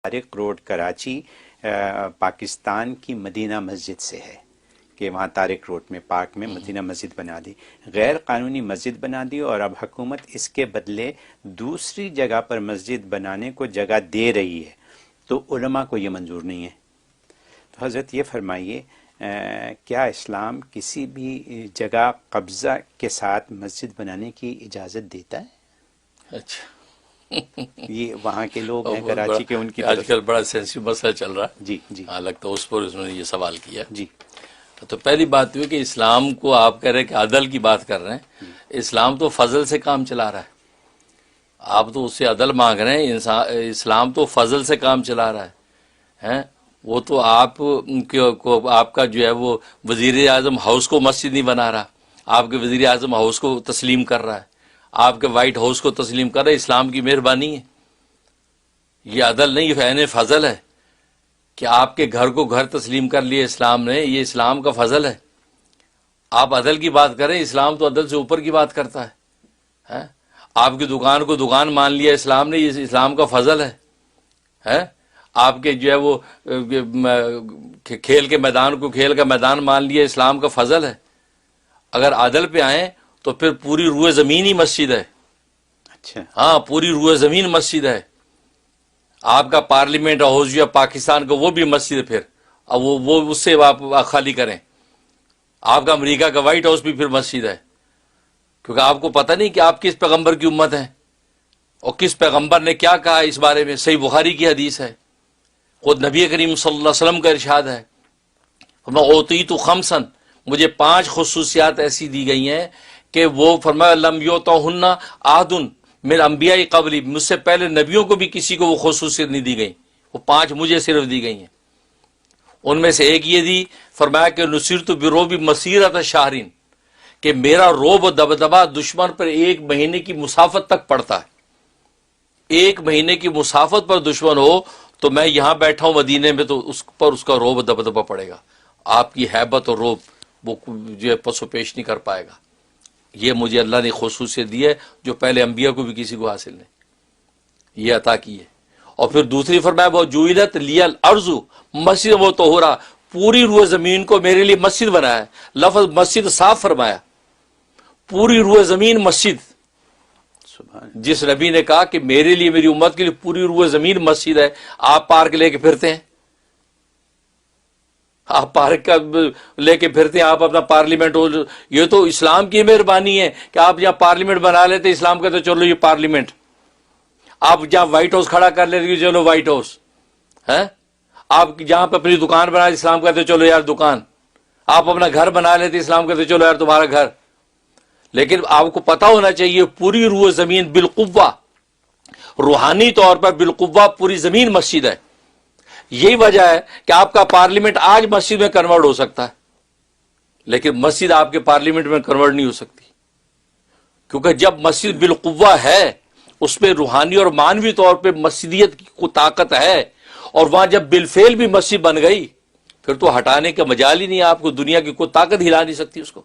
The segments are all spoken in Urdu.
طارق روڈ کراچی پاکستان کی مدینہ مسجد سے ہے کہ وہاں طارق روڈ میں پارک میں مدینہ مسجد بنا دی، غیر قانونی مسجد بنا دی، اور اب حکومت اس کے بدلے دوسری جگہ پر مسجد بنانے کو جگہ دے رہی ہے، تو علماء کو یہ منظور نہیں ہے۔ تو حضرت یہ فرمائیے کیا اسلام کسی بھی جگہ قبضہ کے ساتھ مسجد بنانے کی اجازت دیتا ہے؟ اچھا، یہ وہاں کے لوگ ہیں کراچی کے، ان کی آج کل بڑا سینسیٹیو مسئلہ چل رہا ہے۔ جی جی ہاں، لگتا ہے اس پر اس نے یہ سوال کیا۔ جی تو پہلی بات یہ کہ اسلام کو آپ کہہ رہے ہیں کہ عدل کی بات کر رہے ہیں، اسلام تو فضل سے کام چلا رہا ہے، آپ تو اس سے عدل مانگ رہے ہیں۔ اسلام تو فضل سے کام چلا رہا ہے، وہ تو آپ کا جو ہے وہ وزیر اعظم ہاؤس کو مسجد نہیں بنا رہا، آپ کے وزیر اعظم ہاؤس کو تسلیم کر رہا ہے، آپ کے وائٹ ہاؤس کو تسلیم کر رہا ہے۔ اسلام کی مہربانی ہے، یہ عدل نہیں، یہ عین فضل ہے کہ آپ کے گھر کو گھر تسلیم کر لیے اسلام نے، یہ اسلام کا فضل ہے۔ آپ عدل کی بات کریں، اسلام تو عدل سے اوپر کی بات کرتا ہے۔ آپ کی دکان کو دکان مان لیا اسلام نے، یہ اسلام کا فضل ہے۔ آپ کے جو ہے وہ کھیل کے میدان کو کھیل کا میدان مان لیا، اسلام کا فضل ہے۔ اگر عدل پہ آئیں تو پھر پوری روئے زمین ہی مسجد ہے۔ اچھا، ہاں، پوری روئے زمین مسجد ہے۔ آپ کا پارلیمنٹ ہاؤس یا پاکستان کا وہ بھی مسجد ہے، پھر اب وہ اس سے آپ خالی کریں۔ آپ کا امریکہ کا وائٹ ہاؤس بھی پھر مسجد ہے، کیونکہ آپ کو پتہ نہیں کہ آپ کس پیغمبر کی امت ہیں اور کس پیغمبر نے کیا کہا اس بارے میں۔ صحیح بخاری کی حدیث ہے، خود نبی کریم صلی اللہ علیہ وسلم کا ارشاد ہے، میں اوتیت خمسا، مجھے 5 خصوصیات ایسی دی گئی ہیں کہ وہ فرمایا لم یؤتہن احد من انبیاء قبلی، مجھ سے پہلے نبیوں کو بھی کسی کو وہ خصوصیت نہیں دی گئی، وہ 5 مجھے صرف دی گئی ہیں۔ ان میں سے ایک یہ دی، فرمایا کہ نصرت برعب مسیرۃ شہر، کہ میرا رعب و دبدبہ دشمن پر 1 مہینے کی مسافت تک پڑتا ہے۔ 1 مہینے کی مسافت پر دشمن ہو تو میں یہاں بیٹھا ہوں مدینے میں، تو اس پر اس کا رعب و دبدبہ پڑے گا، آپ کی ہیبت اور رعب وہ جو پس و پیش نہیں کر پائے گا۔ یہ مجھے اللہ نے خصوصیت دی ہے جو پہلے انبیاء کو بھی کسی کو حاصل نہیں، یہ عطا کی ہے۔ اور پھر دوسری فرمایا وہ جعلت لی الارض مسجد و طہورا، پوری روئے زمین کو میرے لیے مسجد بنایا ہے۔ لفظ مسجد صاف فرمایا، پوری روئے زمین مسجد۔ جس نبی نے کہا کہ میرے لیے، میری امت کے لیے پوری روئے زمین مسجد ہے، آپ پارک لے کے پھرتے ہیں، آپ پارک کا لے کے پھرتے ہیں، آپ اپنا پارلیمنٹ ہو، یہ تو اسلام کی مہربانی ہے کہ آپ جہاں پارلیمنٹ بنا لیتے، اسلام کہتے چلو یہ پارلیمنٹ، آپ جہاں وائٹ ہاؤس کھڑا کر لیتے چلو وائٹ ہاؤس ہے، آپ جہاں پہ اپنی دکان بنا اسلام کہتے چلو یار دکان، آپ اپنا گھر بنا لیتے اسلام کہتے چلو یار تمہارا گھر۔ لیکن آپ کو پتا ہونا چاہیے پوری روح زمین بالقوہ، روحانی طور پر بالقوہ پوری زمین مسجد ہے۔ یہی وجہ ہے کہ آپ کا پارلیمنٹ آج مسجد میں کنورٹ ہو سکتا ہے، لیکن مسجد آپ کے پارلیمنٹ میں کنورٹ نہیں ہو سکتی، کیونکہ جب مسجد بالقوہ ہے اس میں روحانی اور معنوی طور پہ مسجدیت کی کوئی طاقت ہے، اور وہاں جب بالفعل بھی مسجد بن گئی پھر تو ہٹانے کا مجال ہی نہیں ہے، آپ کو دنیا کی کوئی طاقت ہلا نہیں سکتی اس کو،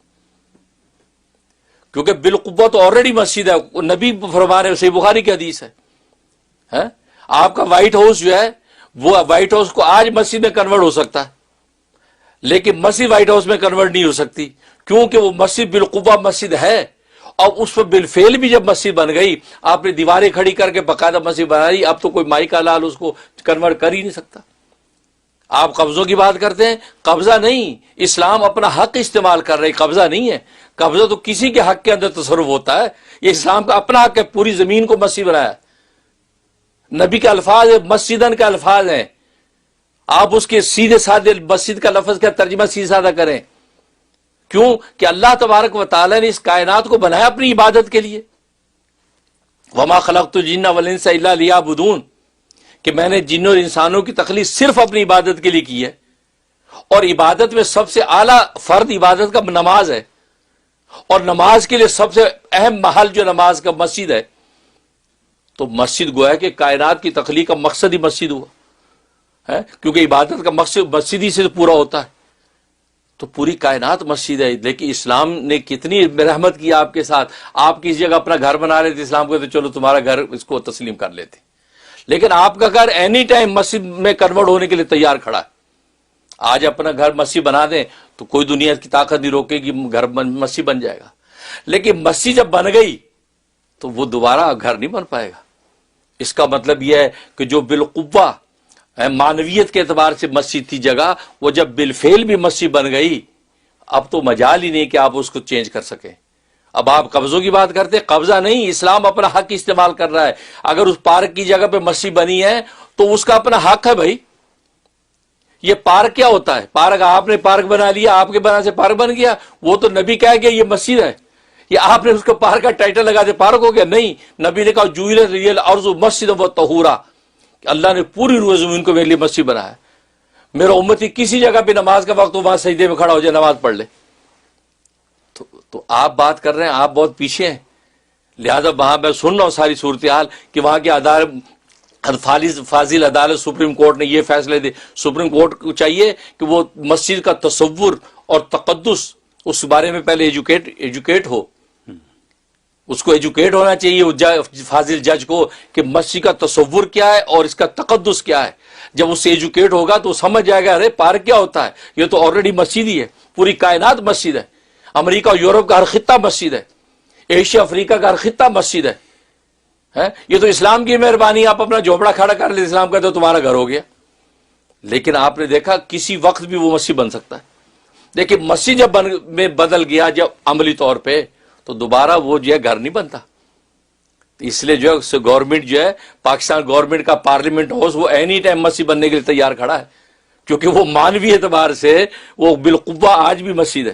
کیونکہ بالقوہ تو آلریڈی مسجد ہے۔ نبی فرما رہے ہیں، صحیح بخاری کی حدیث ہے، آپ کا وائٹ ہاؤس جو ہے وہ وائٹ ہاؤس کو آج مسجد میں کنورٹ ہو سکتا ہے، لیکن مسجد وائٹ ہاؤس میں کنورٹ نہیں ہو سکتی، کیونکہ وہ مسجد بالقوہ مسجد ہے، اور اس پر بالفعل بھی جب مسجد بن گئی، آپ نے دیواریں کھڑی کر کے باقاعدہ مسجد بنائی، اب تو کوئی مائی کا لال اس کو کنورٹ کر ہی نہیں سکتا۔ آپ قبضوں کی بات کرتے ہیں، قبضہ نہیں، اسلام اپنا حق استعمال کر رہے، قبضہ نہیں ہے۔ قبضہ تو کسی کے حق کے اندر تصرف ہوتا ہے، یہ اسلام کا اپنا حق ہے، پوری زمین کو مسجد بنایا۔ نبی کے الفاظ ہے، مسجدن کے الفاظ ہیں، آپ اس کے سیدھے سادھے مسجد کا لفظ کا ترجمہ سیدھا سادہ کریں، کیوں کہ اللہ تبارک و تعالی نے اس کائنات کو بنایا اپنی عبادت کے لیے۔ وما خلقت الجن والانس الا لیعبدون، کہ میں نے جنوں اور انسانوں کی تخلیق صرف اپنی عبادت کے لیے کی ہے، اور عبادت میں سب سے اعلیٰ فرد عبادت کا نماز ہے، اور نماز کے لیے سب سے اہم محل جو نماز کا مسجد ہے، تو مسجد گویا کہ کائنات کی تخلیق کا مقصد ہی مسجد ہوا ہے، کیونکہ عبادت کا مقصد مسجد ہی سے پورا ہوتا ہے، تو پوری کائنات مسجد ہے۔ لیکن اسلام نے کتنی رحمت کی آپ کے ساتھ، آپ کسی جگہ اپنا گھر بنا لیتے اسلام کو، تو چلو تمہارا گھر اس کو تسلیم کر لیتے، لیکن آپ کا گھر اینی ٹائم مسجد میں کنورٹ ہونے کے لیے تیار کھڑا ہے. آج اپنا گھر مسجد بنا دیں تو کوئی دنیا کی طاقت نہیں روکے گی، گھر مسجد بن جائے گا. لیکن مسجد جب بن گئی تو وہ دوبارہ گھر نہیں بن پائے گا. اس کا مطلب یہ ہے کہ جو بالقوہ معنویت کے اعتبار سے مسجد تھی جگہ، وہ جب بالفعل بھی مسجد بن گئی، اب تو مجال ہی نہیں کہ آپ اس کو چینج کر سکیں. اب آپ قبضوں کی بات کرتے، قبضہ نہیں، اسلام اپنا حق استعمال کر رہا ہے. اگر اس پارک کی جگہ پہ مسجد بنی ہے تو اس کا اپنا حق ہے بھائی. یہ پارک کیا ہوتا ہے؟ پارک آپ نے پارک بنا لیا، آپ کے بنا سے پارک بن گیا، وہ تو نبی کہہ گیا یہ مسجد ہے. یہ آپ نے اس کو پارک کا ٹائٹل لگا دے پارک ہو گیا؟ نہیں، نبی نے کہا جعلت لي الارض مسجدا وطہورا، کہ اللہ نے پوری روح زمین کو میرے لیے مسجد بنایا ہے. میرا امتی کسی جگہ پہ نماز کا وقت ہو وہاں سجدے میں کھڑا ہو جائے، نماز پڑھ لے. تو آپ بات کر رہے ہیں، آپ بہت پیچھے ہیں. لہذا وہاں میں سن رہا ہوں ساری صورتحال کہ وہاں کے فاضل عدالت سپریم کورٹ نے یہ فیصلے دے. سپریم کورٹ کو چاہیے کہ وہ مسجد کا تصور اور تقدس اس بارے میں پہلے ایجوکیٹ ہو. اس کو ایجوکیٹ ہونا چاہیے فاضل جج کو کہ مسجد کا تصور کیا ہے اور اس کا تقدس کیا ہے. جب اس سے ایجوکیٹ ہوگا تو سمجھ جائے گا ارے پارک کیا ہوتا ہے، یہ تو آلریڈی مسجد ہی ہے. پوری کائنات مسجد ہے. امریکہ اور یورپ کا ہر خطہ مسجد ہے. ایشیا افریقہ کا ہر خطہ مسجد ہے. یہ تو اسلام کی مہربانی، آپ اپنا جھوپڑا کھڑا کر لیں، اسلام کا تو تمہارا گھر ہو گیا. لیکن آپ نے دیکھا کسی وقت بھی وہ مسجد بن سکتا ہے. لیکن مسجد جب میں بدل گیا جب عملی طور پہ، تو دوبارہ وہ جو ہے گھر نہیں بنتا. اس لیے جو ہے گورنمنٹ جو ہے پاکستان گورنمنٹ کا پارلیمنٹ ہاؤس وہ اینی ٹائم مسجد بننے کے لیے تیار کھڑا ہے، کیونکہ وہ مانوی اعتبار سے وہ بالقوہ آج بھی مسجد ہے.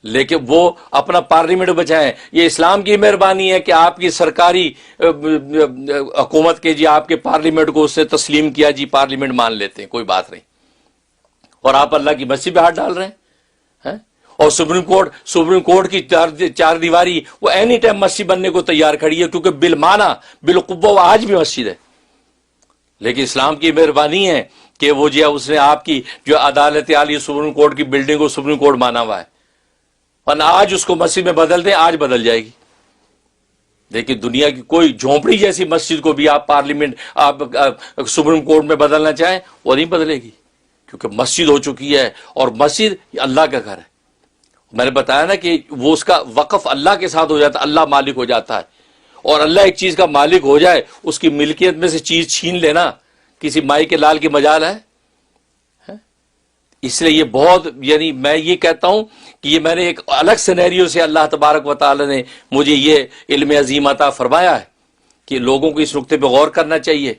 لیکن وہ اپنا پارلیمنٹ بچائیں. یہ اسلام کی مہربانی ہے کہ آپ کی سرکاری حکومت کے جی آپ کے پارلیمنٹ کو اس سے تسلیم کیا، جی پارلیمنٹ مان لیتے ہیں، کوئی بات نہیں. اور آپ اللہ کی مسجد پہ ہاتھ ڈال رہے ہیں. اور سپریم کورٹ کی چار دیواری وہ اینی ٹائم مسجد بننے کو تیار کھڑی ہے، کیونکہ بالمعنی بالقوہ وہ آج بھی مسجد ہے. لیکن اسلام کی مہربانی ہے کہ وہ جو ہے اس نے آپ کی جو عدالت عالیہ سپریم کورٹ کی بلڈنگ کو سپریم کورٹ مانا ہوا ہے، ورنہ آج اس کو مسجد میں بدل دیں آج بدل جائے گی. لیکن دنیا کی کوئی جھونپڑی جیسی مسجد کو بھی آپ پارلیمنٹ آپ سپریم کورٹ میں بدلنا چاہیں وہ نہیں بدلے گی، کیونکہ مسجد ہو چکی ہے. اور مسجد اللہ کا گھر ہے. میں نے بتایا نا کہ وہ اس کا وقف اللہ کے ساتھ ہو جاتا ہے، اللہ مالک ہو جاتا ہے. اور اللہ ایک چیز کا مالک ہو جائے، اس کی ملکیت میں سے چیز چھین لینا کسی مائی کے لال کی مجال ہے. اس لیے یہ بہت، یعنی میں یہ کہتا ہوں کہ یہ میں نے ایک الگ سینیریو سے اللہ تبارک و تعالی نے مجھے یہ علم عظیم عطا فرمایا ہے کہ لوگوں کو اس نقطے پہ غور کرنا چاہیے،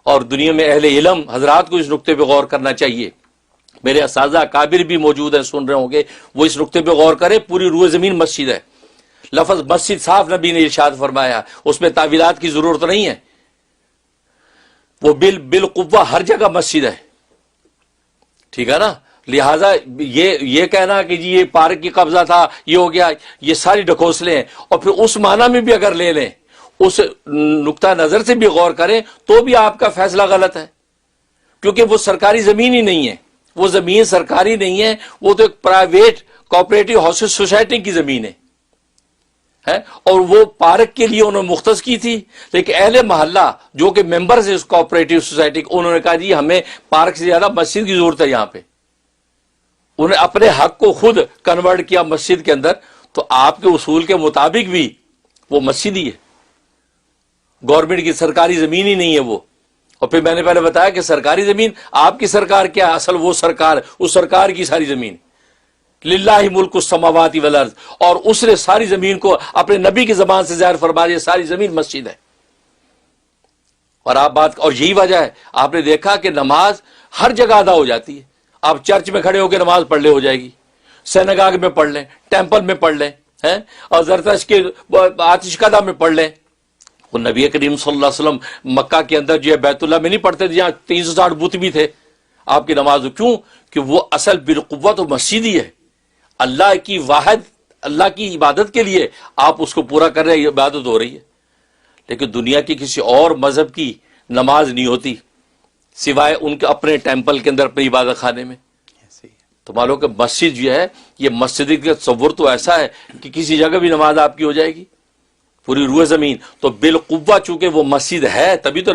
اور دنیا میں اہل علم حضرات کو اس نقطے پہ غور کرنا چاہیے. میرے اساتذہ اکابر بھی موجود ہیں، سن رہے ہوں گے، وہ اس نقطے پہ غور کریں. پوری روح زمین مسجد ہے. لفظ مسجد صاف نبی نے ارشاد فرمایا، اس میں تعویلات کی ضرورت نہیں ہے. وہ بالقوہ ہر جگہ مسجد ہے. ٹھیک ہے نا. لہذا یہ کہنا کہ جی یہ پارک کی قبضہ تھا، یہ ہو گیا، یہ ساری ڈھکوسلے ہیں. اور پھر اس معنی میں بھی اگر لے لیں، اس نقطہ نظر سے بھی غور کریں تو بھی آپ کا فیصلہ غلط ہے، کیونکہ وہ سرکاری زمین ہی نہیں ہے. وہ زمین سرکاری نہیں ہے، وہ تو ایک پرائیویٹ کوآپریٹو ہاؤسنگ سوسائٹی کی زمین ہے. اور وہ پارک کے لیے انہوں نے مختص کی تھی. لیکن اہل محلہ جو کہ ممبرز ہیں اس کوآپریٹو سوسائٹی، انہوں نے کہا جی ہمیں پارک سے زیادہ مسجد کی ضرورت ہے. یہاں پہ انہوں نے اپنے حق کو خود کنورٹ کیا مسجد کے اندر. تو آپ کے اصول کے مطابق بھی وہ مسجد ہی ہے، گورنمنٹ کی سرکاری زمین ہی نہیں ہے وہ. اور پھر میں نے پہلے بتایا کہ سرکاری زمین آپ کی سرکار کیا ہے؟ اصل وہ سرکار، اس سرکار کی ساری زمین للہ ملک السماوات والارض، اور اس نے ساری زمین کو اپنے نبی کی زبان سے ظاہر فرما دیا ساری زمین مسجد ہے. اور آپ بات، اور یہی وجہ ہے آپ نے دیکھا کہ نماز ہر جگہ ادا ہو جاتی ہے. آپ چرچ میں کھڑے ہو کے نماز پڑھ لے ہو جائے گی، سینگاگ میں پڑھ لیں، ٹیمپل میں پڑھ لیں، اور زرتشت کے آتش کدہ میں پڑھ لیں. وہ نبی کریم صلی اللہ علیہ وسلم مکہ کے اندر جو ہے بیت اللہ میں نہیں پڑھتے تھے، جہاں 360 بت بھی تھے. آپ کی نماز کیوں؟ کہ وہ اصل بالقوت و مسجد ہی ہے. اللہ کی واحد، اللہ کی عبادت کے لیے آپ اس کو پورا کر رہے ہیں، عبادت ہو رہی ہے. لیکن دنیا کی کسی اور مذہب کی نماز نہیں ہوتی سوائے ان کے اپنے ٹیمپل کے اندر، اپنے عبادت خانے میں. تو معلوم کہ مسجد جو ہے، یہ مسجد کا تصور تو ایسا ہے کہ کسی جگہ بھی نماز آپ کی ہو جائے گی، پوری روح زمین. تو بالقوہ چونکہ وہ مسجد ہے تبھی تو